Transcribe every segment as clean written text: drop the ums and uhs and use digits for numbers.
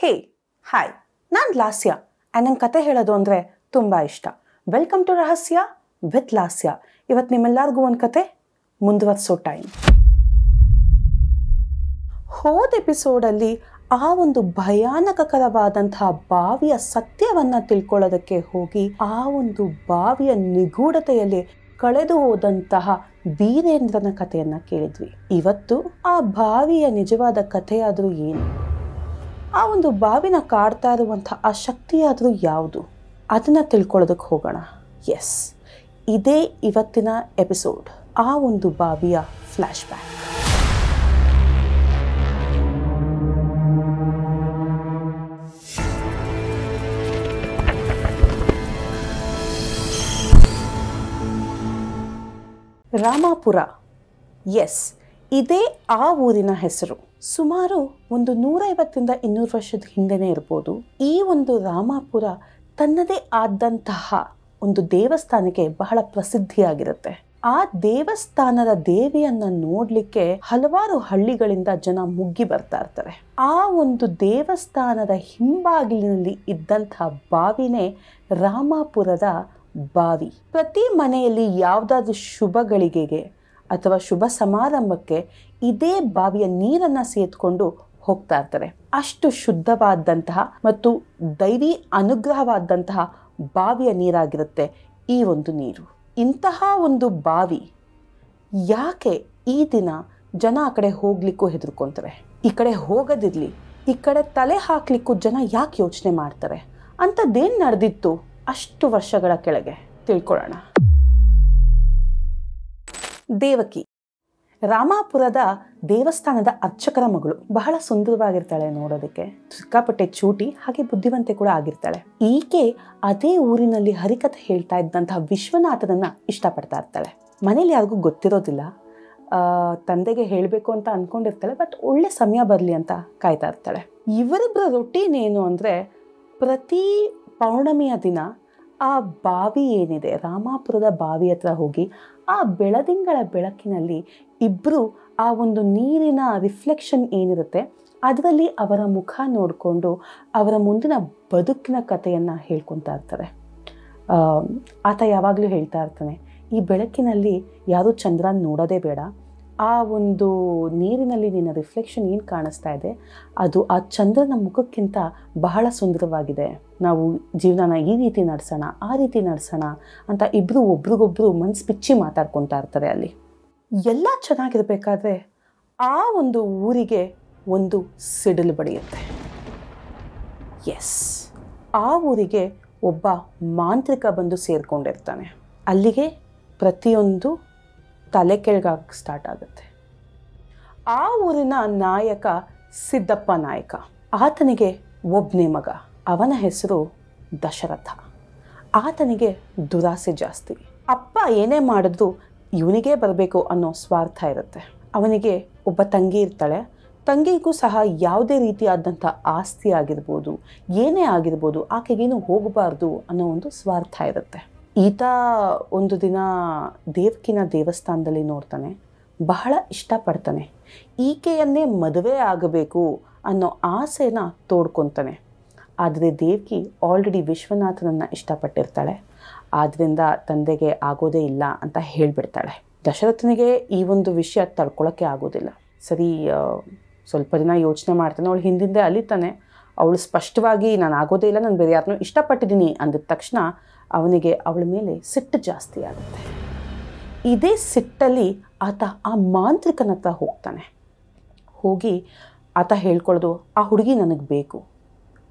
ಹೇ hi, ನಾನು ಲಾಸ್ಯ and ನನ್ನ ಕತೆ ಹೇಳೋದು ಅಂದರೆ ತುಂಬ ಇಷ್ಟ. ವೆಲ್ಕಮ್ ಟು ರಹಸ್ಯ ವಿತ್ ಲಾಸ್ಯ. ಇವತ್ತು ನಿಮ್ಮೆಲ್ಲರಿಗೂ ಒಂದು ಕತೆ ಮುಂದುವರಿಸೋ ಟೈಮ್. ಹೋದ ಎಪಿಸೋಡಲ್ಲಿ ಆ ಒಂದು ಭಯಾನಕರವಾದಂತಹ ಬಾವಿಯ ಸತ್ಯವನ್ನು ತಿಳ್ಕೊಳ್ಳೋದಕ್ಕೆ ಹೋಗಿ ಆ ಒಂದು ಬಾವಿಯ ನಿಗೂಢತೆಯಲ್ಲಿ ಕಳೆದು ಹೋದಂತಹ ವೀರೇಂದ್ರನ ಕಥೆಯನ್ನು ಕೇಳಿದ್ವಿ. ಇವತ್ತು ಆ ಬಾವಿಯ ನಿಜವಾದ ಕಥೆಯಾದರೂ ಏನು, ಆ ಒಂದು ಬಾವಿನ ಕಾಡ್ತಾ ಇರುವಂಥ ಆ ಶಕ್ತಿಯಾದರೂ ಯಾವುದು, ಅದನ್ನು ತಿಳ್ಕೊಳ್ಳೋದಕ್ಕೆ ಹೋಗೋಣ. ಎಸ್, ಇದೇ ಇವತ್ತಿನ ಎಪಿಸೋಡ್, ಆ ಒಂದು ಬಾವಿಯ ಫ್ಲ್ಯಾಶ್ ಬ್ಯಾಕ್. ರಾಮಾಪುರ, ಎಸ್, ಇದೇ ಆ ಊರಿನ ಹೆಸರು. ಸುಮಾರು ಒಂದು 150-200 ವರ್ಷದ ಹಿಂದೆನೇ ಇರ್ಬೋದು. ಈ ಒಂದು ರಾಮಾಪುರ ತನ್ನದೇ ಆದಂತಹ ಒಂದು ದೇವಸ್ಥಾನಕ್ಕೆ ಬಹಳ ಪ್ರಸಿದ್ಧಿಯಾಗಿರುತ್ತೆ. ಆ ದೇವಸ್ಥಾನದ ದೇವಿಯನ್ನ ನೋಡ್ಲಿಕ್ಕೆ ಹಲವಾರು ಹಳ್ಳಿಗಳಿಂದ ಜನ ಮುಗ್ಗಿ ಬರ್ತಾ ಇರ್ತಾರೆ. ಆ ಒಂದು ದೇವಸ್ಥಾನದ ಹಿಂಬಾಗಿಲಿನಲ್ಲಿ ಇದ್ದಂತಹ ಬಾವಿನೇ ರಾಮಾಪುರದ ಬಾವಿ. ಪ್ರತಿ ಮನೆಯಲ್ಲಿ ಯಾವುದಾದ್ರೂ ಶುಭ ಗಳಿಗೆಗೆ ಅಥವಾ ಶುಭ ಸಮಾರಂಭಕ್ಕೆ ಇದೇ ಬಾವಿಯ ನೀರನ್ನು ಸೇದ್ಕೊಂಡು ಹೋಗ್ತಾ ಇರ್ತಾರೆ. ಅಷ್ಟು ಶುದ್ಧವಾದಂತಹ ಮತ್ತು ದೈವಿ ಅನುಗ್ರಹವಾದಂತಹ ಬಾವಿಯ ನೀರಾಗಿರುತ್ತೆ ಈ ಒಂದು ನೀರು. ಇಂತಹ ಒಂದು ಬಾವಿ ಯಾಕೆ ಈ ದಿನ ಜನ ಆ ಕಡೆ ಹೋಗ್ಲಿಕ್ಕೂ ಹೆದರ್ಕೊಂತಾರೆ? ಈ ಕಡೆ ಹೋಗೋದಿರ್ಲಿ, ಈ ಕಡೆ ತಲೆ ಹಾಕ್ಲಿಕ್ಕೂ ಜನ ಯಾಕೆ ಯೋಚನೆ ಮಾಡ್ತಾರೆ? ಅಂಥದ್ದೇನು ನಡೆದಿತ್ತು ಅಷ್ಟು ವರ್ಷಗಳ ಕೆಳಗೆ ತಿಳ್ಕೊಳ್ಳೋಣ. ದೇವಕಿ ರಾಮಾಪುರದ ದೇವಸ್ಥಾನದ ಅರ್ಚಕರ ಮಗಳು. ಬಹಳ ಸುಂದರವಾಗಿರ್ತಾಳೆ ನೋಡೋದಕ್ಕೆ, ಸಿಕ್ಕಾಪಟ್ಟೆ ಚೂಟಿ, ಹಾಗೆ ಬುದ್ಧಿವಂತೆ ಕೂಡ ಆಗಿರ್ತಾಳೆ. ಈಕೆ ಅದೇ ಊರಿನಲ್ಲಿ ಹರಿಕಥೆ ಹೇಳ್ತಾ ಇದ್ದಂತಹ ವಿಶ್ವನಾಥನನ್ನ ಇಷ್ಟಪಡ್ತಾ ಇರ್ತಾಳೆ. ಮನೇಲಿ ಯಾರಿಗೂ ಗೊತ್ತಿರೋದಿಲ್ಲ, ತಂದೆಗೆ ಹೇಳಬೇಕು ಅಂತ ಅಂದ್ಕೊಂಡಿರ್ತಾಳೆ, ಬಟ್ ಒಳ್ಳೆ ಸಮಯ ಬರಲಿ ಅಂತ ಕಾಯ್ತಾ ಇರ್ತಾಳೆ. ಇವರಿಬ್ಬರ ರೊಟೀನ್ ಏನು ಅಂದರೆ, ಪ್ರತಿ ಪೌರ್ಣಮಿಯ ದಿನ ಆ ಬಾವಿ ಏನಿದೆ, ರಾಮಾಪುರದ ಬಾವಿ ಹತ್ರ ಹೋಗಿ ಆ ಬೆಳದಿಂಗಳ ಬೆಳಕಿನಲ್ಲಿ ಇಬ್ಬರು ಆ ಒಂದು ನೀರಿನ ರಿಫ್ಲೆಕ್ಷನ್ ಏನಿರುತ್ತೆ ಅದರಲ್ಲಿ ಅವರ ಮುಖ ನೋಡಿಕೊಂಡು ಅವರ ಮುಂದಿನ ಬದುಕಿನ ಕಥೆಯನ್ನು ಹೇಳ್ಕೊತಾ ಇರ್ತಾರೆ. ಆತ ಯಾವಾಗಲೂ ಹೇಳ್ತಾ ಇರ್ತಾನೆ, ಈ ಬೆಳಕಿನಲ್ಲಿ ಯಾರೂ ಚಂದ್ರನ ನೋಡೋದೇ ಬೇಡ, ಆ ಒಂದು ನೀರಿನಲ್ಲಿ ನಿನ್ನ ರಿಫ್ಲೆಕ್ಷನ್ ಏನು ಕಾಣಿಸ್ತಾ ಇದೆ ಅದು ಆ ಚಂದ್ರನ ಮುಖಕ್ಕಿಂತ ಬಹಳ ಸುಂದರವಾಗಿದೆ, ನಾವು ಜೀವನನ ಈ ರೀತಿ ನಡೆಸೋಣ ಆ ರೀತಿ ನಡೆಸೋಣ ಅಂತ ಇಬ್ಬರು ಒಬ್ರಿಗೊಬ್ರು ಮನಸ್ಸು ಬಿಚ್ಚಿ ಮಾತಾಡ್ಕೊತಾ ಇರ್ತಾರೆ. ಅಲ್ಲಿ ಎಲ್ಲ ಚೆನ್ನಾಗಿರ್ಬೇಕಾದ್ರೆ ಆ ಒಂದು ಊರಿಗೆ ಒಂದು ಸಿಡಿಲು ಬಡಿಯುತ್ತೆ. ಎಸ್, ಆ ಊರಿಗೆ ಒಬ್ಬ ಮಾಂತ್ರಿಕ ಬಂದು ಸೇರಿಕೊಂಡಿರ್ತಾನೆ. ಅಲ್ಲಿಗೆ ಪ್ರತಿಯೊಂದು ತಲೆ ಕೆಳಗಾಗಿ ಸ್ಟಾರ್ಟ್ ಆಗುತ್ತೆ. ಆ ಊರಿನ ನಾಯಕ ಸಿದ್ದಪ್ಪ ನಾಯಕ. ಆತನಿಗೆ ಒಬ್ಬನೇ ಮಗ, ಅವನ ಹೆಸರು ದಶರಥ. ಆತನಿಗೆ ದುರಾಸೆ ಜಾಸ್ತಿ. ಅಪ್ಪ ಏನೇ ಮಾಡಿದ್ರು ಇವನಿಗೇ ಬರಬೇಕು ಅನ್ನೋ ಸ್ವಾರ್ಥ ಇರುತ್ತೆ. ಅವನಿಗೆ ಒಬ್ಬ ತಂಗಿ ಇರ್ತಾಳೆ. ತಂಗಿಗೂ ಸಹ ಯಾವುದೇ ರೀತಿಯಾದಂಥ ಆಸ್ತಿ ಆಗಿರ್ಬೋದು, ಏನೇ ಆಗಿರ್ಬೋದು, ಆಕೆಗೇನು ಹೋಗಬಾರ್ದು ಅನ್ನೋ ಒಂದು ಸ್ವಾರ್ಥ ಇರುತ್ತೆ. ಈತ ಒಂದು ದಿನ ದೇವಕಿನ ದೇವಸ್ಥಾನದಲ್ಲಿ ನೋಡ್ತಾನೆ, ಬಹಳ ಇಷ್ಟಪಡ್ತಾನೆ. ಈಕೆಯನ್ನೇ ಮದುವೆ ಆಗಬೇಕು ಅನ್ನೋ ಆಸೆನ ತೋಡ್ಕೊತಾನೆ. ಆದರೆ ದೇವಕಿ ಆಲ್ರೆಡಿ ವಿಶ್ವನಾಥನನ್ನು ಇಷ್ಟಪಟ್ಟಿರ್ತಾಳೆ. ಆದ್ದರಿಂದ ತಂದೆಗೆ ಆಗೋದೇ ಇಲ್ಲ ಅಂತ ಹೇಳಿಬಿಡ್ತಾಳೆ. ದಶರಥನಿಗೆ ಈ ಒಂದು ವಿಷಯ ತಡ್ಕೊಳ್ಳೋಕ್ಕೆ ಆಗೋದಿಲ್ಲ. ಸರಿ, ಸ್ವಲ್ಪ ದಿನ ಯೋಚನೆ ಮಾಡ್ತಾನೆ. ಅವಳು ಹಿಂದಿಂದೆ ಅಲಿತಾನೆ. ಅವಳು ಸ್ಪಷ್ಟವಾಗಿ ನಾನು ಆಗೋದೇ ಇಲ್ಲ, ನಾನು ಬೇರೆ ಯಾರನ್ನೂ ಇಷ್ಟಪಟ್ಟಿದ್ದೀನಿ ಅಂದಿದ ತಕ್ಷಣ ಅವನಿಗೆ ಅವಳ ಮೇಲೆ ಸಿಟ್ಟು ಜಾಸ್ತಿ ಆಗುತ್ತೆ. ಇದೇ ಸಿಟ್ಟಲ್ಲಿ ಆತ ಆ ಮಾಂತ್ರಿಕನ ಹತ್ರ ಹೋಗ್ತಾನೆ. ಹೋಗಿ ಆತ ಹೇಳ್ಕೊಳ್ಳೋದು, ಆ ಹುಡುಗಿ ನನಗೆ ಬೇಕು,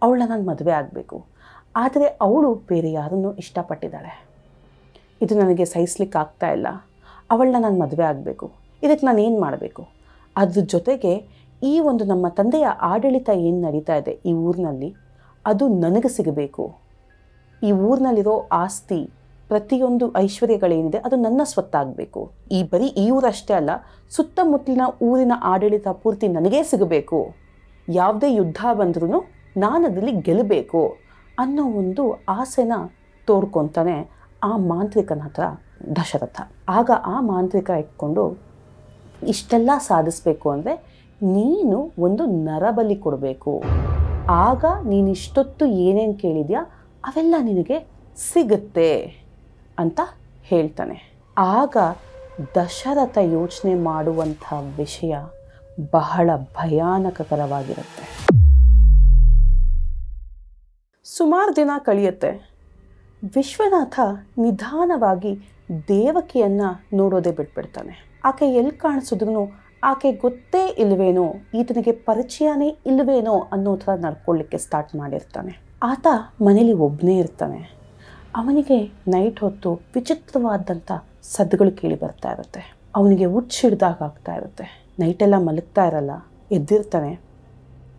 ಅವಳನ್ನ ನಾನು ಮದುವೆ ಆಗಬೇಕು, ಆದರೆ ಅವಳು ಬೇರೆ ಯಾರನ್ನೂ ಇಷ್ಟಪಟ್ಟಿದ್ದಾಳೆ, ಇದು ನನಗೆ ಸಹಿಸ್ಲಿಕ್ಕೆ ಆಗ್ತಾ ಇಲ್ಲ, ಅವಳನ್ನ ನಾನು ಮದುವೆ ಆಗಬೇಕು, ಇದಕ್ಕೆ ನಾನು ಏನು ಮಾಡಬೇಕು? ಅದ್ರ ಜೊತೆಗೆ ಈ ಒಂದು ನಮ್ಮ ತಂದೆಯ ಆಡಳಿತ ಏನು ನಡೀತಾ ಇದೆ ಈ ಊರಿನಲ್ಲಿ ಅದು ನನಗೆ ಸಿಗಬೇಕು, ಈ ಊರಿನಲ್ಲಿರೋ ಆಸ್ತಿ ಪ್ರತಿಯೊಂದು ಐಶ್ವರ್ಯಗಳೇನಿದೆ ಅದು ನನ್ನ ಸ್ವತ್ತಾಗಬೇಕು, ಬರೀ ಈ ಊರಷ್ಟೇ ಅಲ್ಲ, ಸುತ್ತಮುತ್ತಲಿನ ಊರಿನ ಆಡಳಿತ ಪೂರ್ತಿ ನನಗೇ ಸಿಗಬೇಕು, ಯಾವುದೇ ಯುದ್ಧ ಬಂದ್ರೂ ನಾನು ಅದರಲ್ಲಿ ಗೆಲ್ಲಬೇಕು ಅನ್ನೋ ಒಂದು ಆಸೆನ ತೋಡ್ಕೊತಾನೆ ಆ ಮಾಂತ್ರಿಕನ ಹತ್ರ ದಶರಥ. ಆಗ ಆ ಮಾಂತ್ರಿಕ ಇಟ್ಕೊಂಡು, ಇಷ್ಟೆಲ್ಲ ಸಾಧಿಸಬೇಕು ಅಂದರೆ ನೀನು ಒಂದು ನರಬಲಿ ಕೊಡಬೇಕು, ಆಗ ನೀನಿಷ್ಟೊತ್ತು ಏನೇನು ಕೇಳಿದ್ಯಾ ಅವೆಲ್ಲ ನಿನಗೆ ಸಿಗುತ್ತೆ ಅಂತ ಹೇಳ್ತಾನೆ. ಆಗ ದಶರಥ ಯೋಚನೆ ಮಾಡುವಂಥ ವಿಷಯ ಬಹಳ ಭಯಾನಕಕರವಾಗಿರುತ್ತೆ. ಸುಮಾರು ದಿನ ಕಳೆಯುತ್ತೆ. ವಿಶ್ವನಾಥ ನಿಧಾನವಾಗಿ ದೇವಕಿಯನ್ನು ನೋಡೋದೇ ಬಿಟ್ಬಿಡ್ತಾನೆ. ಆಕೆ ಎಲ್ಲಿ ಕಾಣಿಸಿದ್ರು ಆಕೆ ಗೊತ್ತೇ ಇಲ್ವೇನೋ, ಈತನಿಗೆ ಪರಿಚಯನೇ ಇಲ್ವೇನೋ ಅನ್ನೋ ಥರ ನಡ್ಕೊಳ್ಳಿಕ್ಕೆ ಸ್ಟಾರ್ಟ್ ಮಾಡಿರ್ತಾನೆ. ಆತ ಮನೇಲಿ ಒಬ್ಬನೇ ಇರ್ತಾನೆ. ಅವನಿಗೆ ನೈಟ್ ಹೊತ್ತು ವಿಚಿತ್ರವಾದಂಥ ಸದ್ದುಗಳು ಕೇಳಿ ಬರ್ತಾ ಇರುತ್ತೆ. ಅವನಿಗೆ ಹುಚ್ಚಿಡ್ದಾಗ ಆಗ್ತಾ ಇರುತ್ತೆ. ನೈಟೆಲ್ಲ ಮಲಗ್ತಾ ಇರಲ್ಲ, ಎದ್ದಿರ್ತಾನೆ.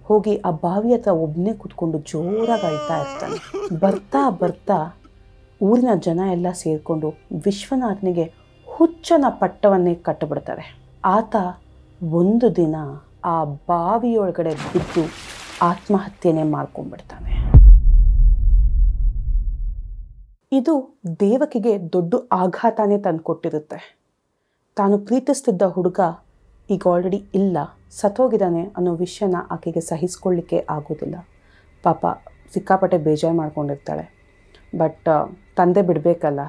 ಹೋಗಿ ಆ ಬಾವಿ ಹತ್ರ ಒಬ್ಬನೇ ಕೂತ್ಕೊಂಡು ಜೋರಾಗಿ ಅಳ್ತಾ ಇರ್ತಾನೆ. ಬರ್ತಾ ಬರ್ತಾ ಊರಿನ ಜನ ಎಲ್ಲ ಸೇರಿಕೊಂಡು ವಿಶ್ವನಾಥನಿಗೆ ಹುಚ್ಚನ ಪಟ್ಟವನ್ನೇ ಕಟ್ಟಿಬಿಡ್ತಾರೆ. ಆತ ಒಂದು ದಿನ ಆ ಬಾವಿಯೊಳಗಡೆ ಬಿದ್ದು ಆತ್ಮಹತ್ಯೆನೇ ಮಾಡ್ಕೊಂಡ್ಬಿಡ್ತಾನೆ. ಇದು ದೇವಕಿಗೆ ದೊಡ್ಡ ಆಘಾತನೇ ತಂದುಕೊಟ್ಟಿರುತ್ತೆ. ತಾನು ಪ್ರೀತಿಸ್ತಿದ್ದ ಹುಡುಗ ಈಗ ಆಲ್ರೆಡಿ ಇಲ್ಲ, ಸತ್ತೋಗಿದ್ದಾನೆ ಅನ್ನೋ ವಿಷಯನ ಆಕೆಗೆ ಸಹಿಸ್ಕೊಳ್ಳಿಕ್ಕೆ ಆಗೋದಿಲ್ಲ. ಪಾಪ ಸಿಕ್ಕಾಪಟ್ಟೆ ಬೇಜಾರು ಮಾಡ್ಕೊಂಡಿರ್ತಾಳೆ. ಬಟ್ ತಂದೆ ಬಿಡಬೇಕಲ್ಲ,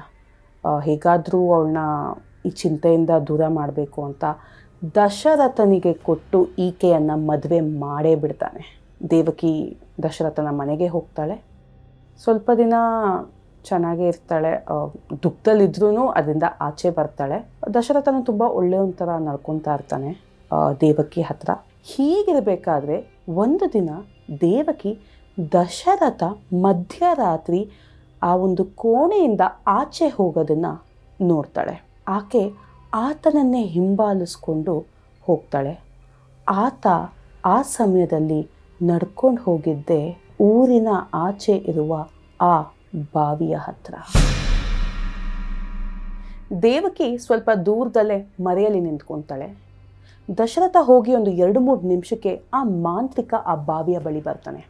ಹೇಗಾದರೂ ಅವಳನ್ನ ಈ ಚಿಂತೆಯಿಂದ ದೂರ ಮಾಡಬೇಕು ಅಂತ ದಶರಥನಿಗೆ ಕೊಟ್ಟು ಈಕೆಯನ್ನು ಮದುವೆ ಮಾಡೇ ಬಿಡ್ತಾನೆ. ದೇವಕಿ ದಶರಥನ ಮನೆಗೆ ಹೋಗ್ತಾಳೆ. ಸ್ವಲ್ಪ ದಿನ ಚೆನ್ನಾಗೇ ಇರ್ತಾಳೆ. ದುಃಖದಲ್ಲಿದ್ರೂ ಅದರಿಂದ ಆಚೆ ಬರ್ತಾಳೆ. ದಶರಥನ ತುಂಬ ಒಳ್ಳೆಯ ಥರ ನಡ್ಕೊತಾ ಇರ್ತಾನೆ ದೇವಕಿ ಹತ್ರ. ಹೀಗಿರಬೇಕಾದ್ರೆ ಒಂದು ದಿನ ದೇವಕಿ ದಶರಥ ಮಧ್ಯರಾತ್ರಿ ಆ ಒಂದು ಕೋಣೆಯಿಂದ ಆಚೆ ಹೋಗೋದನ್ನು ನೋಡ್ತಾಳೆ. ಆಕೆ ಆತನನ್ನೇ ಹಿಂಬಾಲಿಸ್ಕೊಂಡು ಹೋಗ್ತಾಳೆ. ಆತ ಆ ಸಮಯದಲ್ಲಿ ನಡ್ಕೊಂಡು ಹೋಗಿದ್ದೆ ಊರಿನ ಆಚೆ ಇರುವ ಆ ಬಾವಿಯ ಹತ್ರ. ದೇವಕಿ ಸ್ವಲ್ಪ ದೂರದಲ್ಲೇ ಮರೆಯಲ್ಲಿ ನಿಂತ್ಕೊತಾಳೆ. ದಶರಥ ಹೋಗಿ ಒಂದು 2-3 ನಿಮಿಷಕ್ಕೆ ಆ ಮಾಂತ್ರಿಕ ಆ ಬಾವಿಯ ಬಳಿ ಬರ್ತಾನೆ.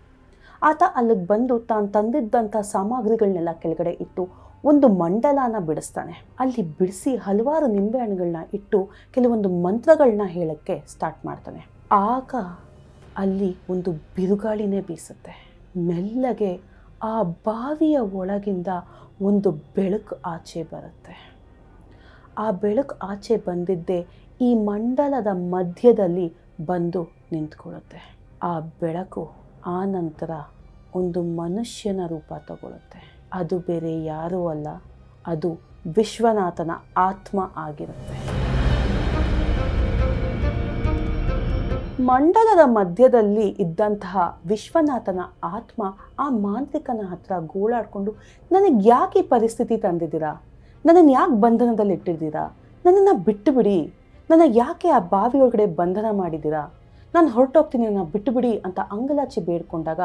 ಆತ ಅಲ್ಲಿಗೆ ಬಂದು ತಾನು ತಂದಿದ್ದಂಥ ಸಾಮಗ್ರಿಗಳನ್ನೆಲ್ಲ ಕೆಳಗಡೆ ಇಟ್ಟು ಒಂದು ಮಂಡಲನ ಬಿಡಿಸ್ತಾನೆ. ಅಲ್ಲಿ ಬಿಡಿಸಿ ಹಲವಾರು ನಿಂಬೆಹಣ್ಣುಗಳನ್ನ ಇಟ್ಟು ಕೆಲವೊಂದು ಮಂತ್ರಗಳನ್ನ ಹೇಳೋಕ್ಕೆ ಸ್ಟಾರ್ಟ್ ಮಾಡ್ತಾನೆ. ಆಗ ಅಲ್ಲಿ ಒಂದು ಬಿರುಗಾಳಿನೇ ಬೀಸುತ್ತೆ. ಮೆಲ್ಲಗೆ ಆ ಬಾವಿಯ ಒಳಗಿಂದ ಒಂದು ಬೆಳಕು ಆಚೆ ಬರುತ್ತೆ. ಆ ಬೆಳಕು ಆಚೆ ಬಂದಿದ್ದೇ ಈ ಮಂಡಲದ ಮಧ್ಯದಲ್ಲಿ ಬಂದು ನಿಂತ್ಕೊಳ್ಳುತ್ತೆ. ಆ ಬೆಳಕು ಆ ನಂತರ ಒಂದು ಮನುಷ್ಯನ ರೂಪ ತಗೊಳ್ಳುತ್ತೆ. ಅದು ಬೇರೆ ಯಾರೂ ಅಲ್ಲ, ಅದು ವಿಶ್ವನಾಥನ ಆತ್ಮ ಆಗಿರುತ್ತೆ. ಮಂಡಲದ ಮಧ್ಯದಲ್ಲಿ ಇದ್ದಂತಹ ವಿಶ್ವನಾಥನ ಆತ್ಮ ಆ ಮಾಂತ್ರಿಕನ ಹತ್ರ ಗೋಳಾಡ್ಕೊಂಡು, ನನಗೆ ಯಾಕೆ ಈ ಪರಿಸ್ಥಿತಿ ತಂದಿದ್ದೀರಾ, ನನ್ನನ್ನು ಯಾಕೆ ಬಂಧನದಲ್ಲಿ ಇಟ್ಟಿದ್ದೀರಾ, ನನ್ನನ್ನು ಬಿಟ್ಟು ಬಿಡಿ, ನನ್ನ ಯಾಕೆ ಆ ಬಾವಿಯೊಳಗಡೆ ಬಂಧನ ಮಾಡಿದ್ದೀರಾ, ನಾನು ಹೊರಟೋಗ್ತೀನಿ, ನನ್ನ ಬಿಟ್ಟು ಬಿಡಿ ಅಂತ ಅಂಗಲಾಚಿ ಬೇಡ್ಕೊಂಡಾಗ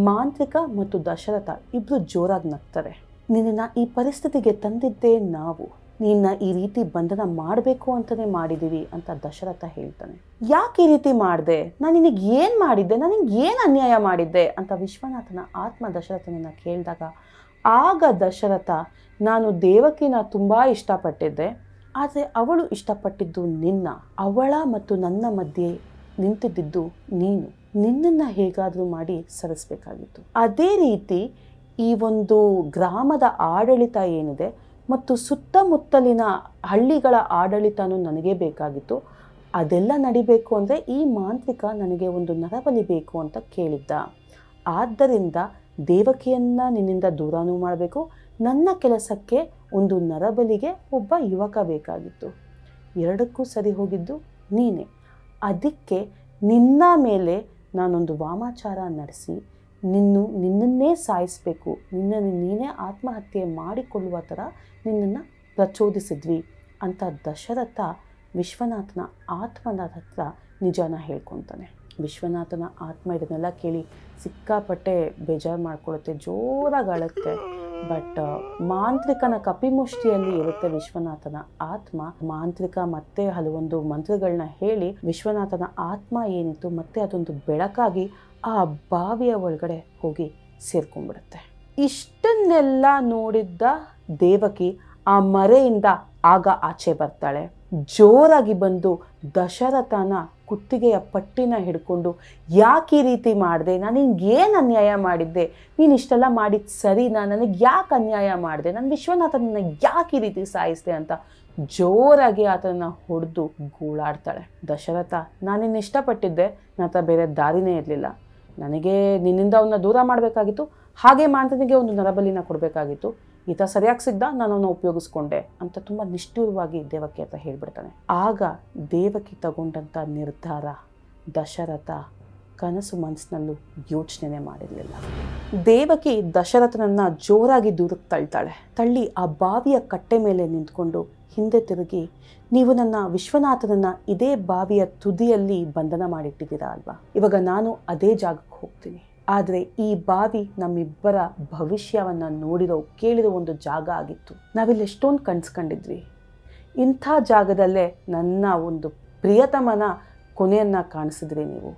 ಮಾಂತ್ರಿಕ ಮತ್ತು ದಶರಥ ಇಬ್ಬರು ಜೋರಾಗಿ ನಗ್ತಾರೆ. ನಿನ್ನನ್ನು ಈ ಪರಿಸ್ಥಿತಿಗೆ ತಂದಿದ್ದೇ ನಾವು, ನಿನ್ನ ಈ ರೀತಿ ಬಂಧನ ಮಾಡಬೇಕು ಅಂತಲೇ ಮಾಡಿದ್ದೀವಿ ಅಂತ ದಶರಥ ಹೇಳ್ತಾನೆ. ಯಾಕೆ ಈ ರೀತಿ ಮಾಡಿದೆ, ನಾನು ನಿನಗೆ ಏನು ಮಾಡಿದ್ದೆ, ನನಗೆ ಏನು ಅನ್ಯಾಯ ಮಾಡಿದ್ದೆ ಅಂತ ವಿಶ್ವನಾಥನ ಆತ್ಮ ದಶರಥನನ್ನು ಕೇಳಿದಾಗ ಆಗ ದಶರಥ, ನಾನು ದೇವಕಿನ ತುಂಬ ಇಷ್ಟಪಟ್ಟಿದ್ದೆ, ಆದರೆ ಅವಳು ಇಷ್ಟಪಟ್ಟಿದ್ದು ನಿನ್ನ, ಅವಳ ಮತ್ತು ನನ್ನ ಮಧ್ಯೆ ನಿಂತಿದ್ದು ನೀನು, ನಿನ್ನನ್ನು ಹೇಗಾದರೂ ಮಾಡಿ ಸರಿಸಬೇಕಾಗಿತ್ತು. ಅದೇ ರೀತಿ ಈ ಒಂದು ಗ್ರಾಮದ ಆಡಳಿತ ಏನಿದೆ ಮತ್ತು ಸುತ್ತಮುತ್ತಲಿನ ಹಳ್ಳಿಗಳ ಆಡಳಿತನೂ ನನಗೆ ಬೇಕಾಗಿತ್ತು. ಅದೆಲ್ಲ ನಡಿಬೇಕು ಅಂದರೆ ಈ ಮಾಂತ್ರಿಕ ನನಗೆ ಒಂದು ನರಬಲಿ ಬೇಕು ಅಂತ ಕೇಳಿದ್ದ. ಆದ್ದರಿಂದ ದೇವಕಿಯನ್ನು ನಿನ್ನಿಂದ ದೂರನೂ ಮಾಡಬೇಕು, ನನ್ನ ಕೆಲಸಕ್ಕೆ ಒಂದು ನರಬಲಿಗೆ ಒಬ್ಬ ಯುವಕ ಬೇಕಾಗಿತ್ತು. ಎರಡಕ್ಕೂ ಸರಿ ಹೋಗಿದ್ದು ನೀನೇ. ಅದಕ್ಕೆ ನಿನ್ನ ಮೇಲೆ ನಾನೊಂದು ವಾಮಾಚಾರ ನಡೆಸಿ ನಿನ್ನನ್ನೇ ಸಾಯಿಸಬೇಕು, ನಿನ್ನನ್ನು ನೀನೇ ಆತ್ಮಹತ್ಯೆ ಮಾಡಿಕೊಳ್ಳುವ ಥರ ನಿನ್ನನ್ನು ಪ್ರಚೋದಿಸಿದ್ವಿ ಅಂತ ದಶರಥ ವಿಶ್ವನಾಥನ ಆತ್ಮನ ಹತ್ರ ನಿಜಾನ ಹೇಳ್ಕೊತಾನೆ. ವಿಶ್ವನಾಥನ ಆತ್ಮ ಇದನ್ನೆಲ್ಲ ಕೇಳಿ ಸಿಕ್ಕಾಪಟ್ಟೆ ಬೇಜಾರು ಮಾಡ್ಕೊಳ್ಳುತ್ತೆ, ಜೋರಾಗಿ ಅಳುತ್ತೆ. ಬಟ್ ಮಾಂತ್ರಿಕನ ಕಪಿಮುಷ್ಟಿಯಲ್ಲಿ ಇರುತ್ತೆ ವಿಶ್ವನಾಥನ ಆತ್ಮ. ಮಾಂತ್ರಿಕ ಮತ್ತೆ ಹಲವೊಂದು ಮಂತ್ರಗಳನ್ನ ಹೇಳಿ ವಿಶ್ವನಾಥನ ಆತ್ಮ ಏನಿತ್ತು ಮತ್ತೆ ಅದೊಂದು ಬೆಳಕಾಗಿ ಆ ಬಾವಿಯ ಒಳಗಡೆ ಹೋಗಿ ಸೇರ್ಕೊಂಡ್ಬಿಡುತ್ತೆ. ಇಷ್ಟನ್ನೆಲ್ಲ ನೋಡಿದ್ದ ದೇವಕಿ ಆ ಮರೆಯಿಂದ ಆಗ ಆಚೆ ಬರ್ತಾಳೆ. ಜೋರಾಗಿ ಬಂದು ದಶರಥನ ಕುತ್ತಿಗೆಯ ಪಟ್ಟಿನ ಹಿಡ್ಕೊಂಡು ಯಾಕೆ ಈ ರೀತಿ ಮಾಡಿದೆ, ನಾನು ನಿನ್ಗೇನು ಅನ್ಯಾಯ ಮಾಡಿದ್ದೆ, ನೀನು ಇಷ್ಟೆಲ್ಲ ಮಾಡಿದ್ದು ಸರಿನಾ, ನನಗೆ ಯಾಕೆ ಅನ್ಯಾಯ ಮಾಡಿದೆ, ನನ್ನ ವಿಶ್ವನಾಥನ ಯಾಕೆ ಈ ರೀತಿ ಸಾಯಿಸಿದೆ ಅಂತ ಜೋರಾಗಿ ಆತನ ಹೊಡೆದು ಗೂಳಾಡ್ತಾಳೆ. ದಶರಥ, ನಾನಿನ್ನು ಇಷ್ಟಪಟ್ಟಿದ್ದೆ, ನನ್ನ ಹತ್ರ ಬೇರೆ ದಾರಿನೇ ಇರಲಿಲ್ಲ, ನನಗೆ ನಿನ್ನಿಂದ ಅವನ್ನ ದೂರ ಮಾಡಬೇಕಾಗಿತ್ತು, ಹಾಗೆ ಮಾಂತನಿಗೆ ಒಂದು ನರಬಲಿನ ಕೊಡಬೇಕಾಗಿತ್ತು, ಈತ ಸರಿಯಾಗಿ ಸಿಗ್ದ, ನಾನು ಅವನ್ನ ಉಪಯೋಗಿಸ್ಕೊಂಡೆ ಅಂತ ತುಂಬ ನಿಷ್ಠುರವಾಗಿ ದೇವಕಿ ಹತ್ರ ಹೇಳ್ಬಿಡ್ತಾನೆ. ಆಗ ದೇವಕಿ ತಗೊಂಡಂಥ ನಿರ್ಧಾರ ದಶರಥ ಕನಸು ಮನಸ್ಸಿನಲ್ಲೂ ಯೋಚನೆ ಮಾಡಿರಲಿಲ್ಲ. ದೇವಕಿ ದಶರಥನನ್ನ ಜೋರಾಗಿ ದೂರಕ್ಕೆ ತಳ್ತಾಳೆ. ತಳ್ಳಿ ಆ ಬಾವಿಯ ಕಟ್ಟೆ ಮೇಲೆ ನಿಂತ್ಕೊಂಡು ಹಿಂದೆ ತಿರುಗಿ, ನೀವು ನನ್ನ ವಿಶ್ವನಾಥನನ್ನ ಇದೇ ಬಾವಿಯ ತುದಿಯಲ್ಲಿ ಬಂಧನ ಮಾಡಿಟ್ಟಿದ್ದೀರಾ ಅಲ್ವಾ, ಇವಾಗ ನಾನು ಅದೇ ಜಾಗಕ್ಕೆ ಹೋಗ್ತೀನಿ. ಆದರೆ ಈ ಬಾವಿ ನಮ್ಮಿಬ್ಬರ ಭವಿಷ್ಯವನ್ನು ನೋಡಿರೋ ಕೇಳಿರೋ ಒಂದು ಜಾಗ ಆಗಿತ್ತು. ನಾವಿಲ್ಲಿ ಎಷ್ಟೊಂದು ಕನ್ಸ್ಕೊಂಡಿದ್ವಿ. ಇಂಥ ಜಾಗದಲ್ಲೇ ನನ್ನ ಒಂದು ಪ್ರಿಯತಮನ ಕೊನೆಯನ್ನು ಕಾಣಿಸಿದ್ರಿ ನೀವು.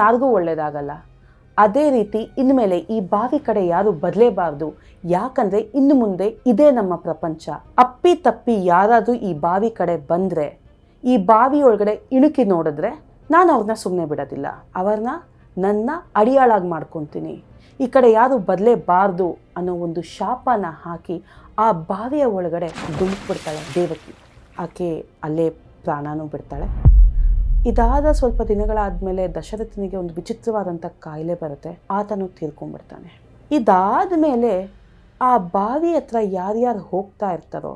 ಯಾರಿಗೂ ಒಳ್ಳೆಯದಾಗಲ್ಲ. ಅದೇ ರೀತಿ ಇನ್ಮೇಲೆ ಈ ಬಾವಿ ಕಡೆ ಯಾರು ಬರಲೇಬಾರ್ದು, ಯಾಕಂದರೆ ಇನ್ನು ಮುಂದೆ ಇದೇ ನಮ್ಮ ಪ್ರಪಂಚ. ಅಪ್ಪಿ ತಪ್ಪಿ ಯಾರಾದರೂ ಈ ಬಾವಿ ಕಡೆ ಬಂದರೆ, ಈ ಬಾವಿ ಒಳಗಡೆ ಇಣುಕಿ ನೋಡಿದ್ರೆ ನಾನು ಅವ್ರನ್ನ ಸುಮ್ಮನೆ ಬಿಡೋದಿಲ್ಲ, ಅವ್ರನ್ನ ನನ್ನ ಅಡಿಯಾಳಾಗಿ ಮಾಡ್ಕೊತೀನಿ. ಈ ಕಡೆ ಯಾರು ಬರಲೇಬಾರ್ದು ಅನ್ನೋ ಒಂದು ಶಾಪನ ಹಾಕಿ ಆ ಬಾವಿಯ ಒಳಗಡೆ ಧುಮುಕ್ಬಿಡ್ತಾಳೆ ದೇವಕಿ. ಆಕೆ ಅಲ್ಲೇ ಪ್ರಾಣನೂ ಬಿಡ್ತಾಳೆ. ಇದಾದ ಸ್ವಲ್ಪ ದಿನಗಳಾದಮೇಲೆ ದಶರಥನಿಗೆ ಒಂದು ವಿಚಿತ್ರವಾದಂಥ ಕಾಯಿಲೆ ಬರುತ್ತೆ. ಆತನು ತೀರ್ಕೊಂಡ್ಬಿಡ್ತಾನೆ. ಇದಾದ ಮೇಲೆ ಆ ಬಾವಿ ಹತ್ರ ಯಾರ್ಯಾರು ಹೋಗ್ತಾ ಇರ್ತಾರೋ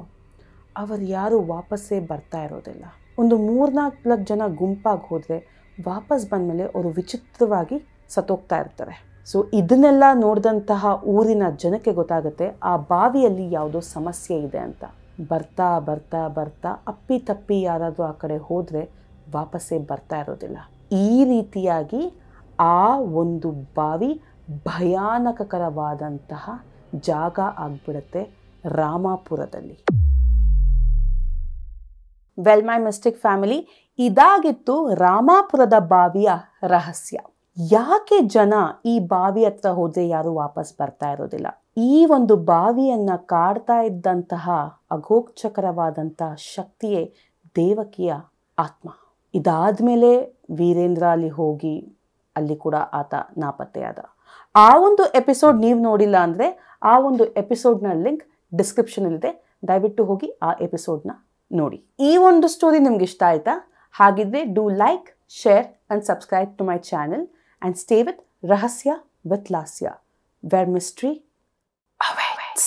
ಅವರು ಯಾರು ವಾಪಸ್ಸೇ ಬರ್ತಾ ಇರೋದಿಲ್ಲ. ಒಂದು 3-4 ಜನ ಗುಂಪಾಗಿ ಹೋದರೆ ವಾಪಸ್ ಬಂದಮೇಲೆ ಅವರು ವಿಚಿತ್ರವಾಗಿ ಸತ್ತೋಗ್ತಾ ಇರ್ತಾರೆ. ಸೊ ಇದನ್ನೆಲ್ಲ ನೋಡಿದಂತಹ ಊರಿನ ಜನಕ್ಕೆ ಗೊತ್ತಾಗುತ್ತೆ ಆ ಬಾವಿಯಲ್ಲಿ ಯಾವುದೋ ಸಮಸ್ಯೆ ಇದೆ ಅಂತ. ಬರ್ತಾ ಬರ್ತಾ ಬರ್ತಾ ಅಪ್ಪಿ ತಪ್ಪಿ ಯಾರಾದರೂ ಆ ಕಡೆ ಹೋದರೆ ವಾಪಸ್ಸೇ ಬರ್ತಾ ಇರೋದಿಲ್ಲ. ಈ ರೀತಿಯಾಗಿ ಆ ಒಂದು ಬಾವಿ ಭಯಾನಕರವಾದಂತಹ ಜಾಗ ಆಗಿಬಿಡುತ್ತೆ ರಾಮಾಪುರದಲ್ಲಿ. ವೆಲ್ ಮೈ ಮಿಸ್ಟಿಕ್ ಫ್ಯಾಮಿಲಿ, ಇದಾಗಿತ್ತು ರಾಮಾಪುರದ ಬಾವಿಯ ರಹಸ್ಯ. ಯಾಕೆ ಜನ ಈ ಬಾವಿ ಹತ್ರ ಹೋದರೆ ಯಾರು ವಾಪಸ್ ಬರ್ತಾ ಇರೋದಿಲ್ಲ? ಈ ಒಂದು ಬಾವಿಯನ್ನು ಕಾಡ್ತಾ ಇದ್ದಂತಹ ಅಘೋಕ್ಷಕರವಾದಂತಹ ಶಕ್ತಿಯೇ ದೇವಕಿಯ ಆತ್ಮ. ಇದಾದ್ಮೇಲೆ ವೀರೇಂದ್ರ ಅಲ್ಲಿ ಹೋಗಿ ಅಲ್ಲಿ ಕೂಡ ಆತ ನಾಪತ್ತೆಯಾದ. ಆ ಒಂದು ಎಪಿಸೋಡ್ ನೀವು ನೋಡಿಲ್ಲ ಅಂದರೆ ಆ ಒಂದು ಎಪಿಸೋಡ್ನ ಲಿಂಕ್ ಡಿಸ್ಕ್ರಿಪ್ಷನಲ್ಲಿದೆ, ದಯವಿಟ್ಟು ಹೋಗಿ ಆ ಎಪಿಸೋಡ್ನ ನೋಡಿ. ಈ ಒಂದು ಸ್ಟೋರಿ ನಿಮ್ಗೆ ಇಷ್ಟ ಆಯ್ತಾ? ಹಾಗಿದ್ರೆ do like, share and subscribe to my channel and stay with Rahasya with Lasya, where mystery awaits.